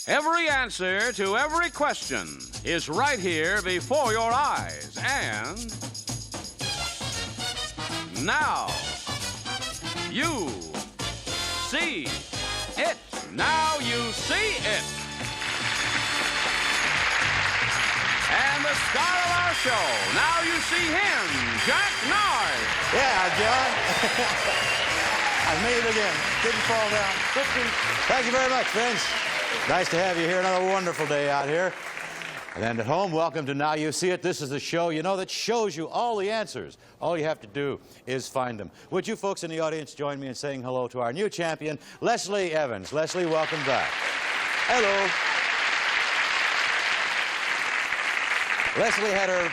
Every answer to every question is right here before your eyes. And now you see it. Now you see it. And the star of our show, now you see him, Jack Nard. Yeah, John. I made it again. Didn't fall down. Thank you very much, friends. Nice to have you here. Another wonderful day out here. And at home, welcome to Now You See It. This is the show, you know, that shows you all the answers. All you have to do is find them. Would you folks in the audience join me in saying hello to our new champion, Leslie Evans. Leslie, welcome back. Hello. Leslie had her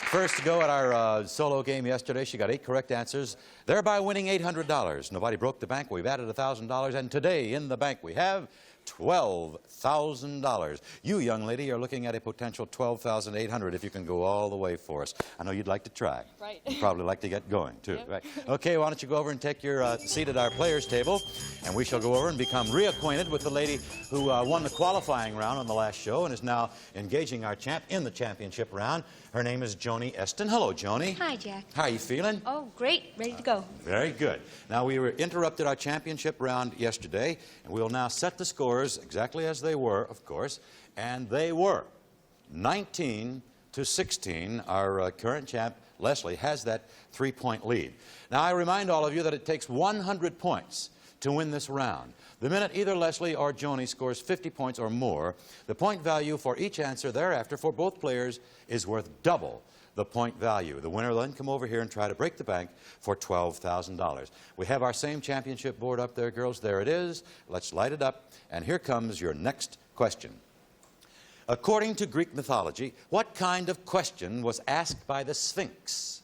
first go at our solo game yesterday. She got 8 correct answers, thereby winning $800. Nobody broke the bank. We've added $1,000, and today in the bank we have $12,000. You, young lady, are looking at a potential $12,800 if you can go all the way for us. I know you'd like to try. Right. You'd probably like to get going, too. Yep. Right. Okay, why don't you go over and take your seat at our players' table, and we shall go over and become reacquainted with the lady who won the qualifying round on the last show and is now engaging our champ in the championship round. Her name is Joni Eston. Hello, Joni. Hi, Jack. How are you feeling? Oh, great. Ready to go. Very good. Now, we interrupted our championship round yesterday, and we'll now set the scores exactly as they were, of course, and they were 19-16. Our current champ, Leslie, has that 3-point lead. Now, I remind all of you that it takes 100 points to win this round. The minute either Leslie or Joni scores 50 points or more, the point value for each answer thereafter for both players is worth double the point value. The winner will then come over here and try to break the bank for $12,000. We have our same championship board up there, girls. There it is. Let's light it up. And here comes your next question. According to Greek mythology, what kind of question was asked by the Sphinx?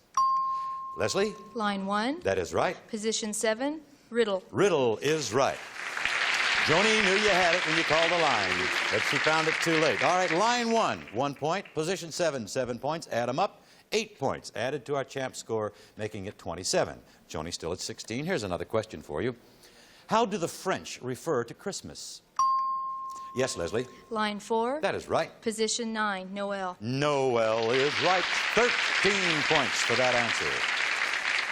Leslie? Line 1. That is right. Position 7. Riddle. Riddle is right. Joni knew you had it when you called the line, but she found it too late. All right, line 1, 1 point. Position 7, 7 points. Add them up, 8 points. Added to our champ score, making it 27. Joni's still at 16. Here's another question for you. How do the French refer to Christmas? Yes, Leslie? Line 4. That is right. Position 9. Noel. Noel is right. 13 points for that answer.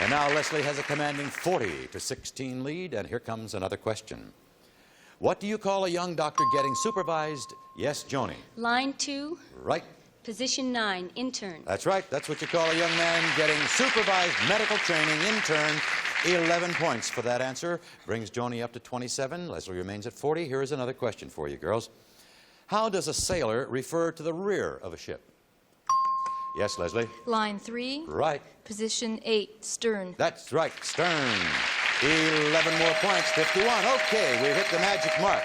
And now Leslie has a commanding 40-16 lead, and here comes another question. What do you call a young doctor getting supervised? Yes, Joni. Line 2. Right. Position 9. Intern. That's right. That's what you call a young man getting supervised medical training. Intern. 11 points for that answer. Brings Joni up to 27. Leslie remains at 40. Here is another question for you, girls. How does a sailor refer to the rear of a ship? Yes, Leslie? Line 3. Right. Position 8. Stern. That's right. Stern. 11 more points, 51. Okay, we've hit the magic mark.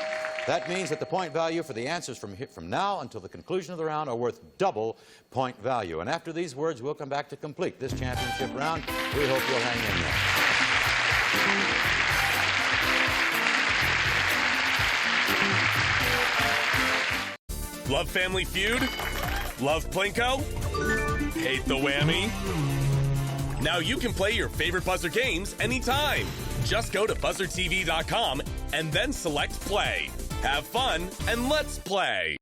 That means that the point value for the answers from now until the conclusion of the round are worth double point value. And after these words, we'll come back to complete this championship round. We hope you'll hang in there. Love Family Feud? Love Plinko? Hate the whammy? Now you can play your favorite Buzzer games anytime. Just go to BuzzerTV.com and then select Play. Have fun and let's play.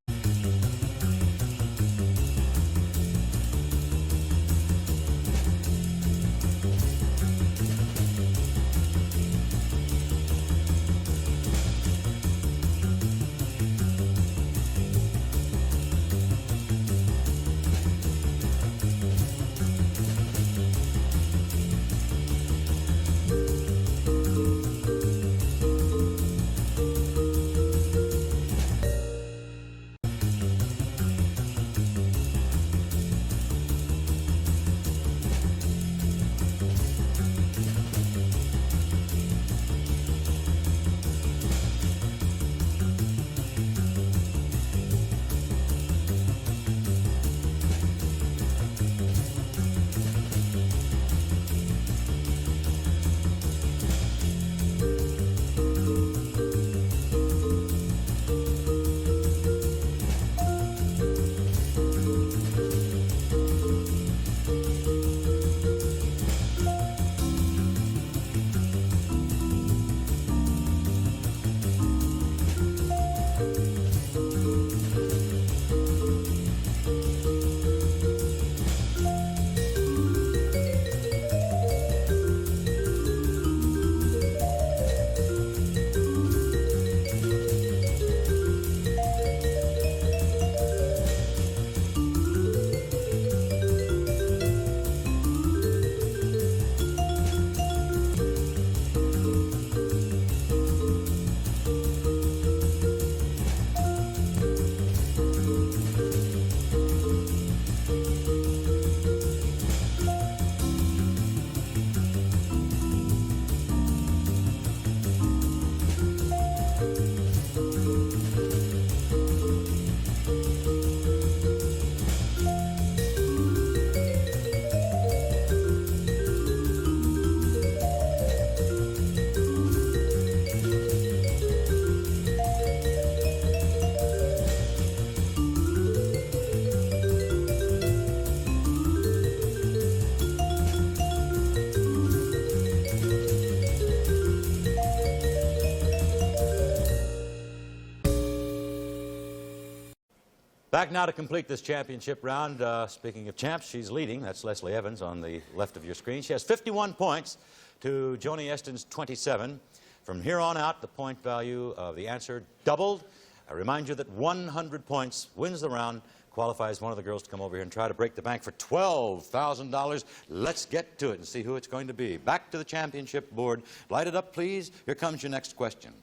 Back now to complete this championship round. Speaking of champs, she's leading. That's Leslie Evans on the left of your screen. She has 51 points to Joni Eston's 27. From here on out, the point value of the answer doubled. I remind you that 100 points wins the round, qualifies one of the girls to come over here and try to break the bank for $12,000. Let's get to it and see who it's going to be. Back to the championship board. Light it up, please. Here comes your next question.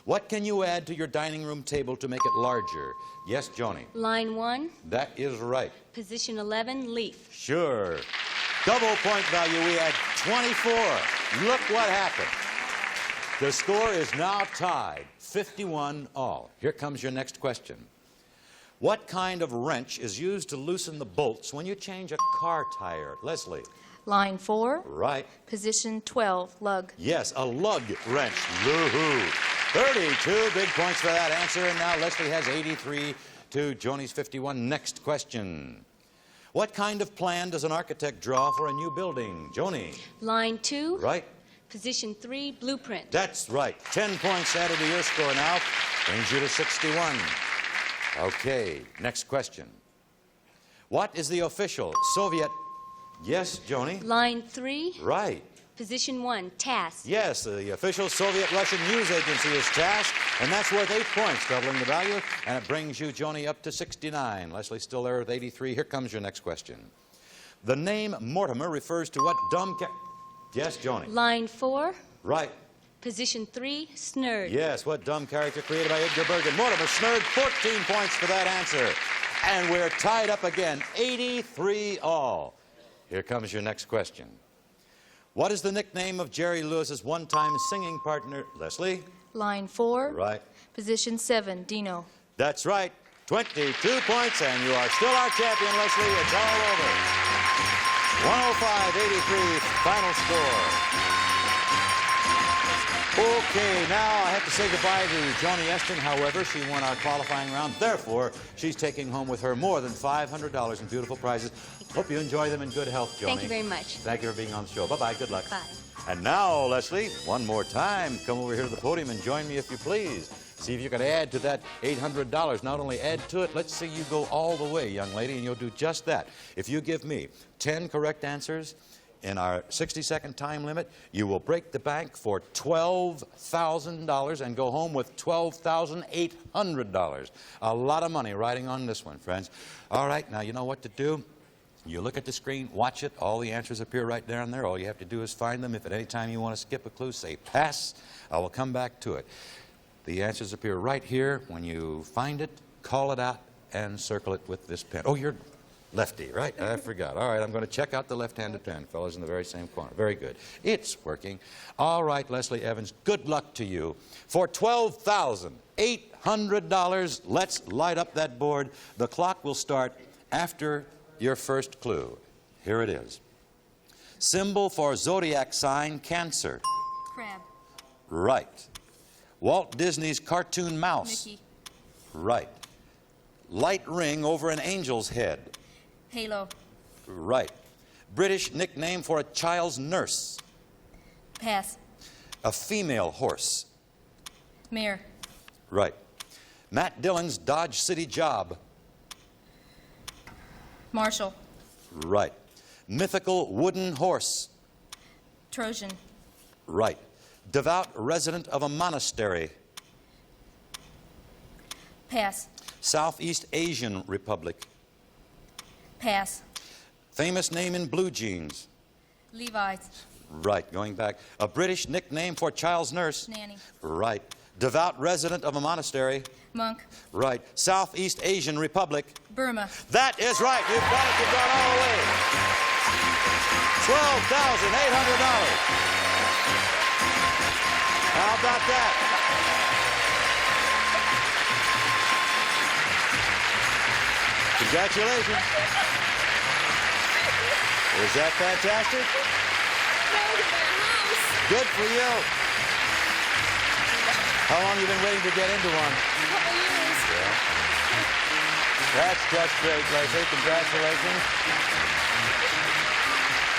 What can you add to your dining room table to make it larger? Yes, Joni. Line 1, That is right. position 11, leaf. Sure. Double point value, we had 24. Look what happened. The score is now tied, 51 all. Here comes your next question. What kind of wrench is used to loosen the bolts when you change a car tire? Leslie. Line 4, Right. position 12, lug. Yes, a lug wrench. Woo-hoo. 32 big points for that answer, and now Leslie has 83 to Joni's 51. Next question. What kind of plan does an architect draw for a new building? Joni. Line 2, Right. position 3, blueprint. That's right. 10 points added to your score now. Brings you to 61. Okay, next question. What is the official Soviet... Yes, Joni? Line 3, Right. position 1, task. Yes, the official Soviet-Russian news agency is TASS, and that's worth 8 points, doubling the value, and it brings you, Joni, up to 69. Leslie's still there with 83. Here comes your next question. The name Mortimer refers to what dumb Yes, Joni. Line 4, Right. position 3, snurd. Yes, what dumb character created by Edgar Bergen. Mortimer Snurd, 14 points for that answer. And we're tied up again, 83 all. Here comes your next question. What is the nickname of Jerry Lewis's one-time singing partner? Leslie? Line 4, Right. position 7, Dino. That's right. 22 points, and you are still our champion, Leslie. It's all over. 105-83, final score. Okay, now I have to say goodbye to Joni Eston. However, she won our qualifying round. Therefore, she's taking home with her more than $500 in beautiful prizes. Hope you enjoy them in good health, Joni. Thank you very much. Thank you for being on the show. Bye-bye. Good luck. Bye. And now, Leslie, one more time, come over here to the podium and join me if you please. See if you can add to that $800. Not only add to it, let's see you go all the way, young lady, and you'll do just that. If you give me 10 correct answers in our 60-second time limit, you will break the bank for $12,000 and go home with $12,800. A lot of money riding on this one, friends. All right, now you know what to do. You look at the screen, watch it. All the answers appear right down there. All you have to do is find them. If at any time you want to skip a clue, say pass. I will come back to it. The answers appear right here. When you find it, call it out and circle it with this pen. Oh, you're lefty, right? I forgot. All right, I'm going to check out the left-handed pen, fellas, in the very same corner. Very good. It's working. All right, Leslie Evans, good luck to you. For $12,800, let's light up that board. The clock will start after your first clue. Here it is. Symbol for zodiac sign, Cancer. Crab. Right. Walt Disney's cartoon mouse. Mickey. Right. Light ring over an angel's head. Halo. Right. British nickname for a child's nurse. Pass. A female horse. Mare. Right. Matt Dillon's Dodge City job. Marshall. Right. Mythical wooden horse. Trojan. Right. Devout resident of a monastery. Pass. Southeast Asian Republic. Pass. Famous name in blue jeans. Levi's. Right, going back. A British nickname for child's nurse. Nanny. Right. Devout resident of a monastery. Monk. Right. Southeast Asian Republic. Burma. That is right. You've got it. You've gone all the way. $12,800. How about that? Congratulations. Is that fantastic? Good for you. How long have you been waiting to get into one? Yeah. That's just great, Leslie. Congratulations.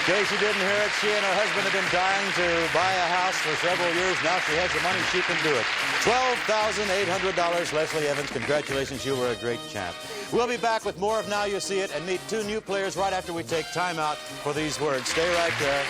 In case you didn't hear it, she and her husband have been dying to buy a house for several years. Now she has the money, she can do it. $12,800. Leslie Evans, congratulations. You were a great champ. We'll be back with more of Now You See It and meet two new players right after we take time out for these words. Stay right there.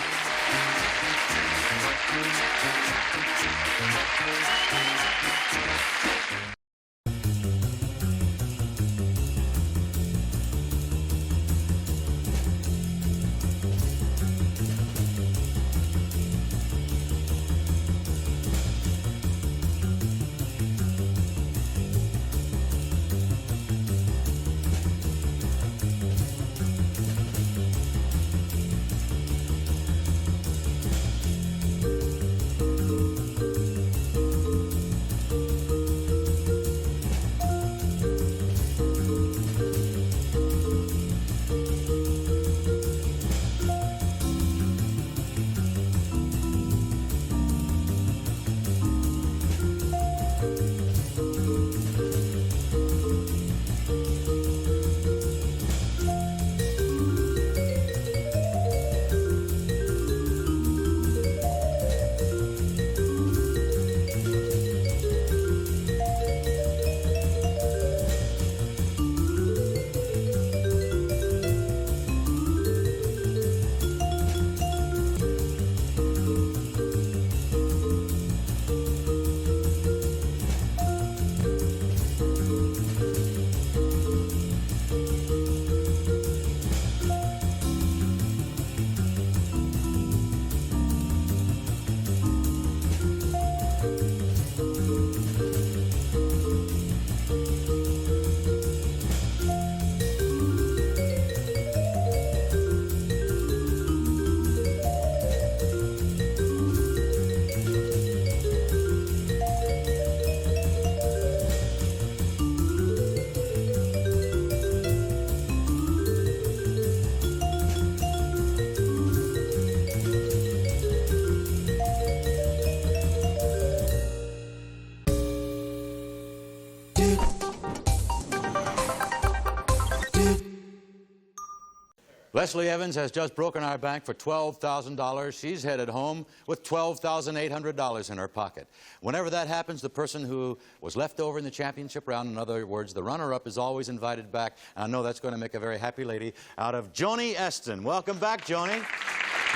Leslie Evans has just broken our bank for $12,000. She's headed home with $12,800 in her pocket. Whenever that happens, the person who was left over in the championship round, in other words, the runner-up, is always invited back. I know that's going to make a very happy lady out of Joni Eston. Welcome back, Joni.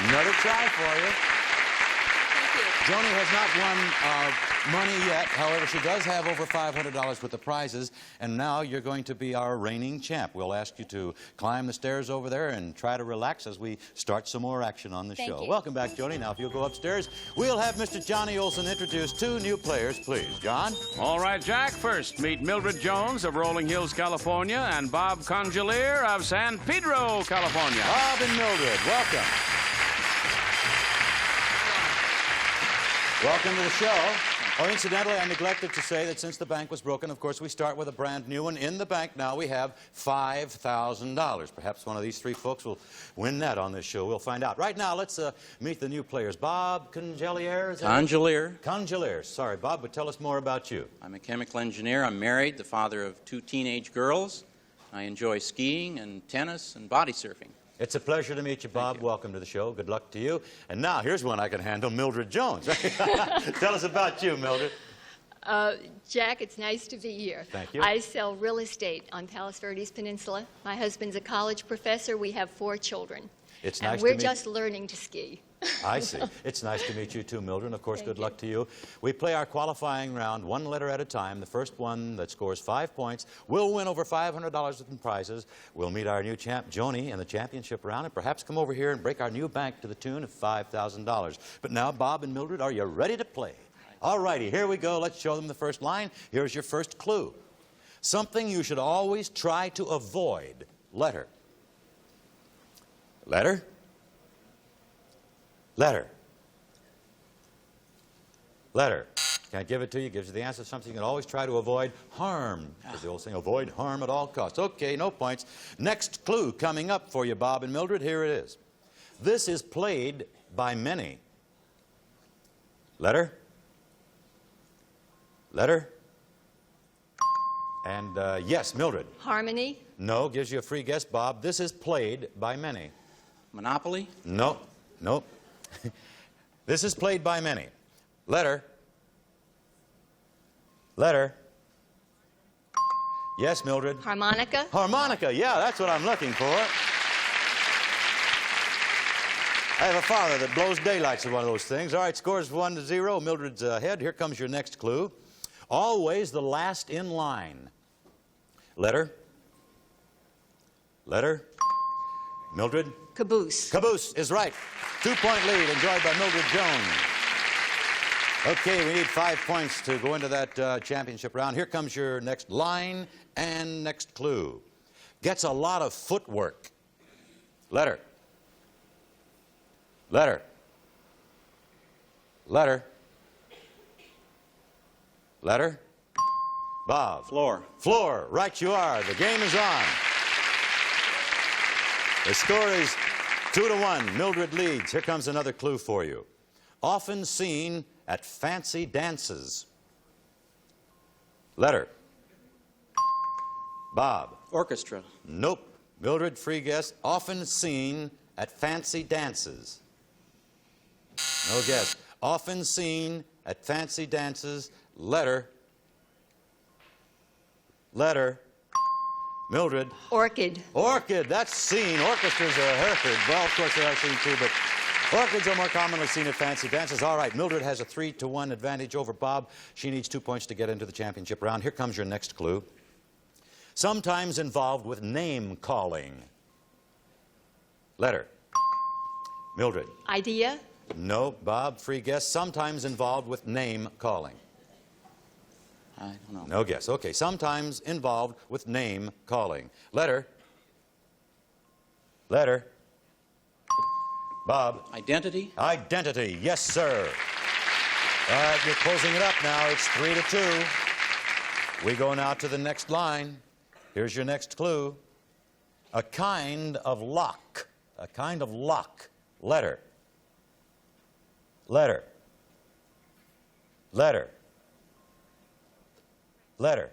Another try for you. Joni has not won money yet. However, she does have over $500 worth of prizes, and now you're going to be our reigning champ. We'll ask you to climb the stairs over there and try to relax as we start some more action on the show. Thank you. Welcome back, Joni. Now, if you'll go upstairs, we'll have Mr. Johnny Olson introduce two new players, please. John? All right, Jack. First, meet Mildred Jones of Rolling Hills, California, and Bob Congelier of San Pedro, California. Bob and Mildred, welcome. Welcome to the show. Oh, incidentally, I neglected to say that since the bank was broken, of course, we start with a brand new one. In the bank now, we have $5,000. Perhaps one of these three folks will win that on this show. We'll find out. Right now, let's meet the new players. Bob Congelier? Congelier. Congelier. Sorry, Bob, but tell us more about you. I'm a chemical engineer. I'm married, the father of two teenage girls. I enjoy skiing and tennis and body surfing. It's a pleasure to meet you, Bob. Welcome to the show. Good luck to you. And now, here's one I can handle, Mildred Jones. Tell us about you, Mildred. Jack, it's nice to be here. Thank you. I sell real estate on Palos Verdes Peninsula. My husband's a college professor. We have 4 children. It's nice and to we're meet just learning to ski. I see. It's nice to meet you too, Mildred. And of course, Thank good you. luck to you. We play our qualifying round one letter at a time. The first one that scores 5 points will win over $500 in prizes. We'll meet our new champ, Joni, in the championship round, and perhaps come over here and break our new bank to the tune of $5,000. But now, Bob and Mildred, are you ready to play? All righty, here we go. Let's show them the first line. Here's your first clue. Something you should always try to avoid. Letter. Letter. Letter. Letter. Can't give it to you. Gives you the answer. Something you can always try to avoid. Harm. There's the old saying, avoid harm at all costs. Okay, no points. Next clue coming up for you, Bob and Mildred. Here it is. This is played by many. Letter. Letter. And yes, Mildred. Harmony. No, gives you a free guess, Bob. This is played by many. Monopoly. No. Nope. This is played by many. Letter. Letter. Yes, Mildred. Harmonica. Harmonica, yeah, that's what I'm looking for. I have a father that blows daylights with one of those things. All right, scores 1-0. Mildred's ahead. Here comes your next clue. Always the last in line. Letter. Letter. Mildred. Caboose. Caboose is right. 2-point lead enjoyed by Mildred Jones. Okay, we need 5 points to go into that championship round. Here comes your next line and next clue. Gets a lot of footwork. Letter. Letter. Letter. Letter. Bob. Floor. Floor. Right you are. The game is on. The score is 2-1. Mildred leads. Here comes another clue for you. Often seen at fancy dances. Letter. Bob. Orchestra. Nope. Mildred, free guess. Often seen at fancy dances. No guess. Often seen at fancy dances. Letter. Letter. Mildred. Orchid. Orchid. That's seen. Orchestras are heard. Well, of course, they are seen too, but orchids are more commonly seen at fancy dances. All right, Mildred has a 3-1 advantage over Bob. She needs 2 points to get into the championship round. Here comes your next clue. Sometimes involved with name calling. Letter. Mildred. Idea. No, Bob, free guess. Sometimes involved with name calling. I don't know. No guess. Okay, sometimes involved with name calling. Letter. Letter. Bob. Identity. Identity. Yes, sir. All right, you're closing it up now. It's 3-2. We go now to the next line. Here's your next clue. A kind of lock. A kind of lock. Letter. Letter. Letter. Letter.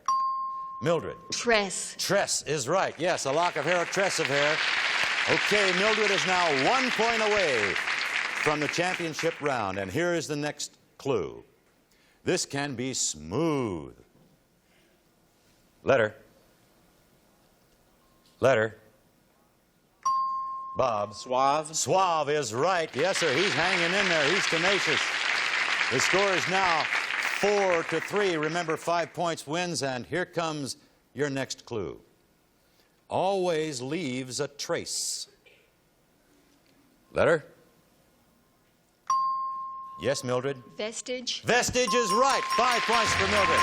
Mildred. Tress. Tress is right. Yes, a lock of hair, a tress of hair. Okay, Mildred is now 1 point away from the championship round. And here is the next clue. This can be smooth. Letter. Letter. Bob. Suave. Suave is right. Yes, sir. He's hanging in there. He's tenacious. The score is now 4-3. Remember, 5 points wins. And here comes your next clue. Always leaves a trace. Letter. Yes, Mildred. Vestige. Vestige is right. 5 points for Mildred.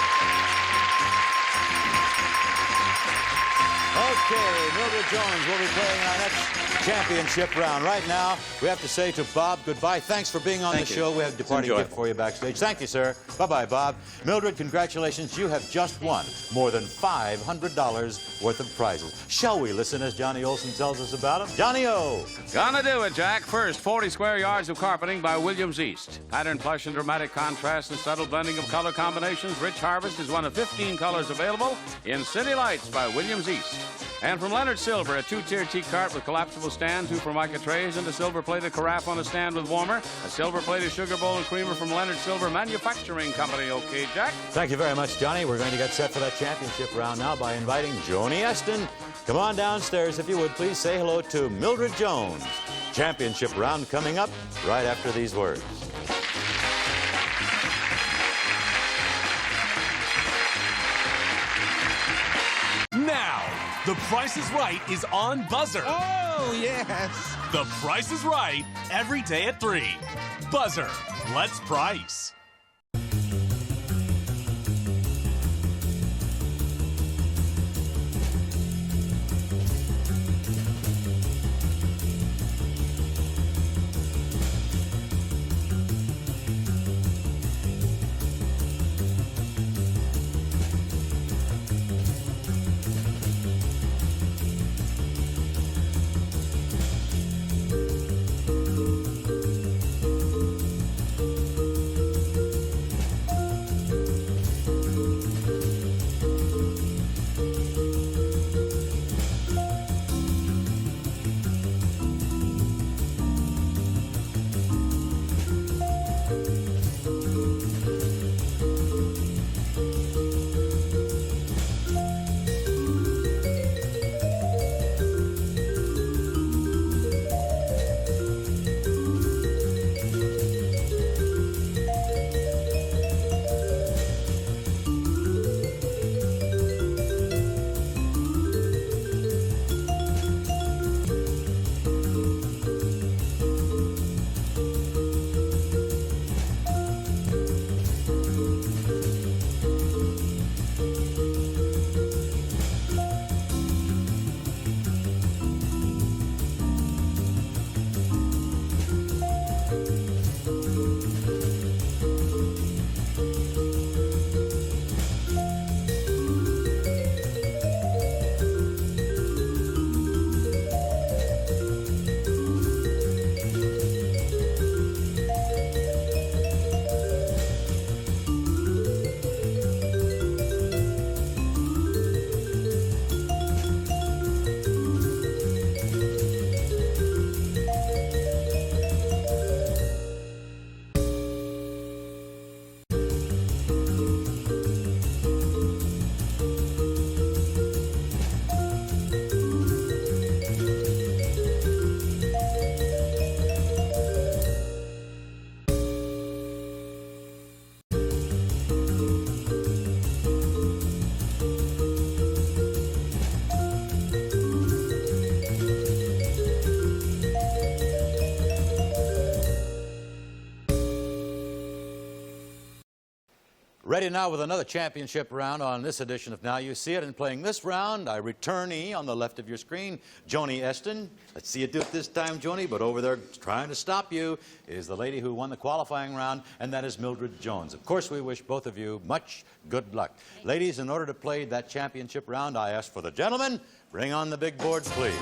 Okay, Mildred Jones will be playing our next championship round. Right now, we have to say to Bob goodbye. Thanks for being on the show. We have a departing gift for you backstage. Thank you, sir. Bye-bye, Bob. Mildred, congratulations. You have just won more than $500 worth of prizes. Shall we listen as Johnny Olson tells us about them? Johnny-O! Gonna do it, Jack. First, 40 square yards of carpeting by Williams East. Pattern, plush, and dramatic contrast and subtle blending of color combinations. Rich Harvest is one of 15 colors available in City Lights by Williams East. And from Leonard Silver, a 2-tier tea cart with collapsible stand, 2 Formica trays, and a silver-plated carafe on a stand with warmer. A silver-plated sugar bowl and creamer from Leonard Silver Manufacturing Company. Okay, Jack? Thank you very much, Johnny. We're going to get set for that championship round now by inviting Joni Eston. Come on downstairs, if you would, please say hello to Mildred Jones. Championship round coming up right after these words. Now, The Price is Right is on BUZZR. Oh, yes. The Price is Right, every day at 3. BUZZR, let's price. Ready now with another championship round on this edition of Now You See It. And playing this round, our returnee on the left of your screen, Joni Eston. Let's see you do it this time, Joni, but over there trying to stop you is the lady who won the qualifying round, and that is Mildred Jones. Of course, we wish both of you much good luck. Ladies, in order to play that championship round, I ask for the gentlemen. Bring on the big board, please.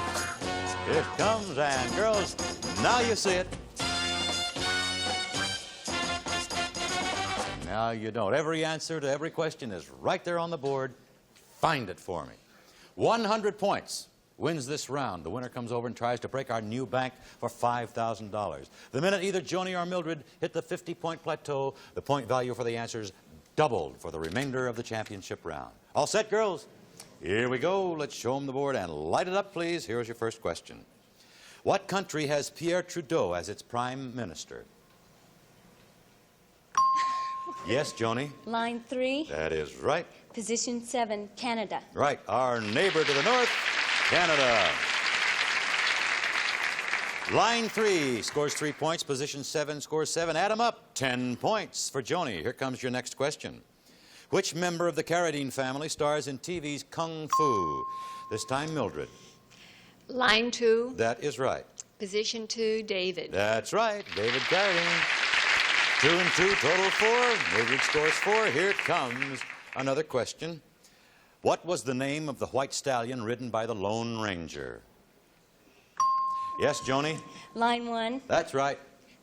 Here it comes, and girls, now you see it. Now you don't. Every answer to every question is right there on the board. Find it for me. 100 points wins this round. The winner comes over and tries to break our new bank for $5,000. The minute either Joni or Mildred hit the 50-point plateau, the point value for the answers doubled for the remainder of the championship round. All set, girls? Here we go. Let's show them the board and light it up, please. Here's your first question. What country has Pierre Trudeau as its prime minister? Yes, Joni? Line 3, That is right. position 7, Canada. Right. Our neighbor to the north, Canada. Line 3 scores 3 points. Position 7 scores 7. Add 'em up. 10 points for Joni. Here comes your next question. Which member of the Carradine family stars in TV's Kung Fu? This time, Mildred. Line 2, That is right. position 2, David. That's right. David Carradine. 2 and 2, total 4. Mildred scores 4. Here comes another question. What was the name of the white stallion ridden by the Lone Ranger? Yes, Joni? Line 1, That's right.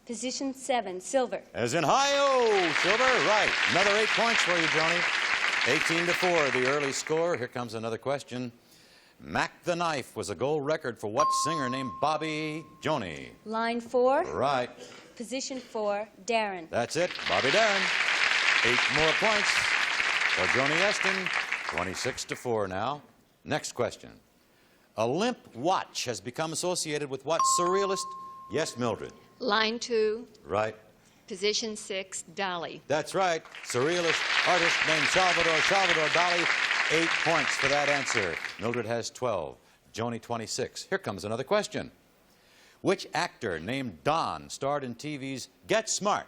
position 7, Silver. As in hi-yo, Silver. Right. Another 8 points for you, Joni. 18-4, the early score. Here comes another question. Mac the Knife was a gold record for what singer named Bobby? Joni? Line 4, Right. position 4, Darren. That's it. Bobby Darin. 8 more points for Joni Eston. 26-4 now. Next question. A limp watch has become associated with what surrealist? Yes, Mildred. Line 2, Right. position 6, Dolly. That's right. Surrealist artist named Salvador Dali. 8 points for that answer. Mildred has 12. Joni 26. Here comes another question. Which actor named Don starred in TV's Get Smart?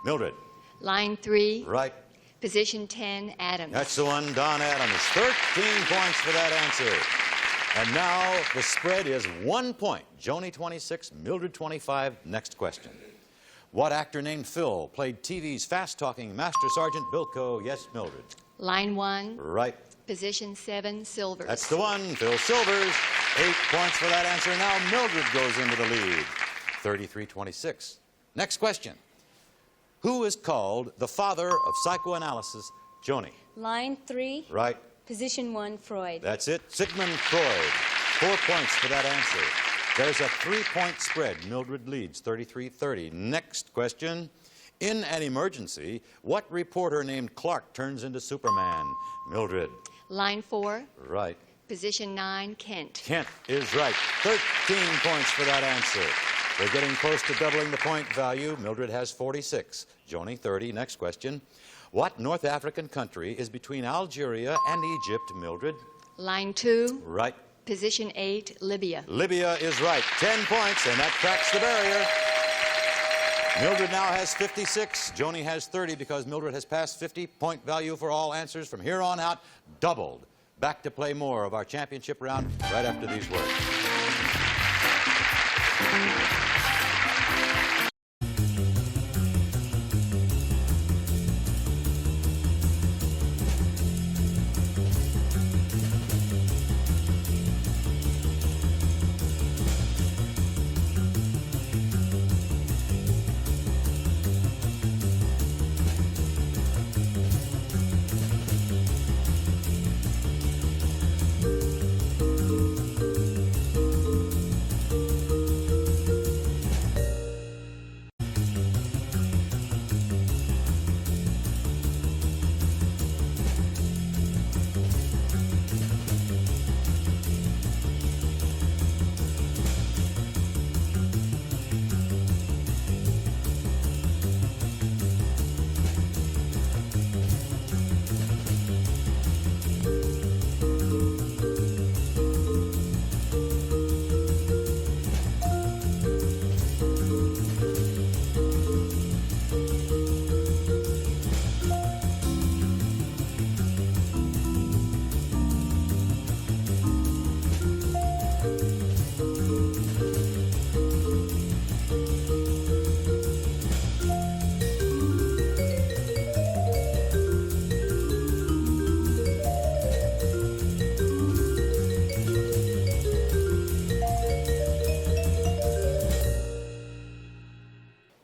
Mildred. Line 3, Right. position 10, Adams. That's the one, Don Adams. 13 points for that answer. And now the spread is 1 point. Joni 26, Mildred 25. Next question. What actor named Phil played TV's fast-talking Master Sergeant Bilko? Yes, Mildred. Line 1, Right. position 7, Silvers. That's the one, Phil Silvers. 8 points for that answer. Now Mildred goes into the lead. 33-26. Next question. Who is called the father of psychoanalysis? Joni. Line 3, Right. position 1, Freud. That's it. Sigmund Freud. 4 points for that answer. There's a 3-point spread. Mildred leads 33-30. Next question. In an emergency, what reporter named Clark turns into Superman? Mildred. Line 4, Right. position 9, Kent. Kent is right. 13 points for that answer. We're getting close to doubling the point value. Mildred has 46. Joni 30. Next question. What North African country is between Algeria and Egypt? Mildred. Line 2, Right. position 8, Libya. Libya is right. 10 points, and that cracks the barrier. Mildred now has 56. Joni has 30 because Mildred has passed 50. Point value for all answers from here on out doubled. Back to play more of our championship round right after these words.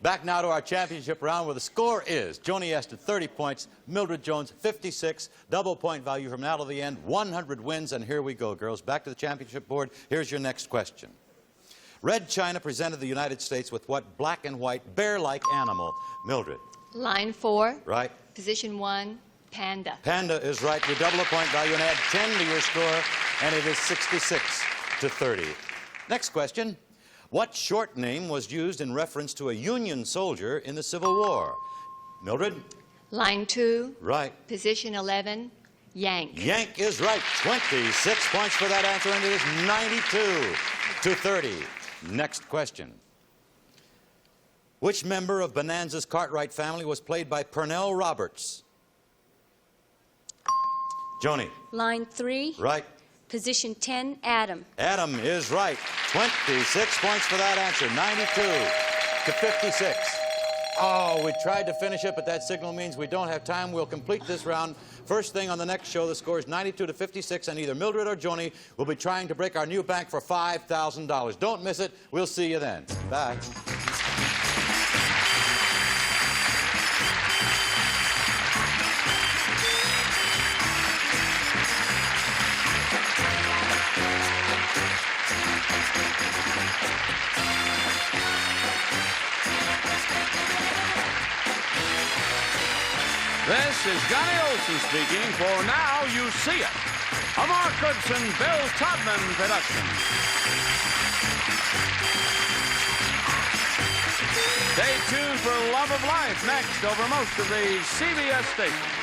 Back now to our championship round where the score is Joni Ested 30 points, Mildred Jones 56, double point value from now to the end, 100 wins, and here we go, girls. Back to the championship board. Here's your next question. Red China presented the United States with what black and white bear-like animal? Mildred. Line 4. Right. Position 1, panda. Panda is right. You double a point value and add 10 to your score, and it is 66 to 30. Next question. What short name was used in reference to a Union soldier in the Civil War? Mildred? Line 2. Right. Position 11, yank. Yank is right. 26 points for that answer, and it is 92 to 30. Next question. Which member of Bonanza's Cartwright family was played by Pernell Roberts? Joni. Line 3. Right. Position 10, Adam. Adam is right. 26 points for that answer. 92 to 56. Oh, we tried to finish it, but that signal means we don't have time. We'll complete this round. First thing on the next show, the score is 92 to 56, and either Mildred or Joni will be trying to break our new bank for $5,000. Don't miss it. We'll see you then. Bye. This is Johnny Olson speaking for Now You See It, a Mark Goodson, Bill Todman production. Stay tuned for Love of Life next over most of the CBS stations.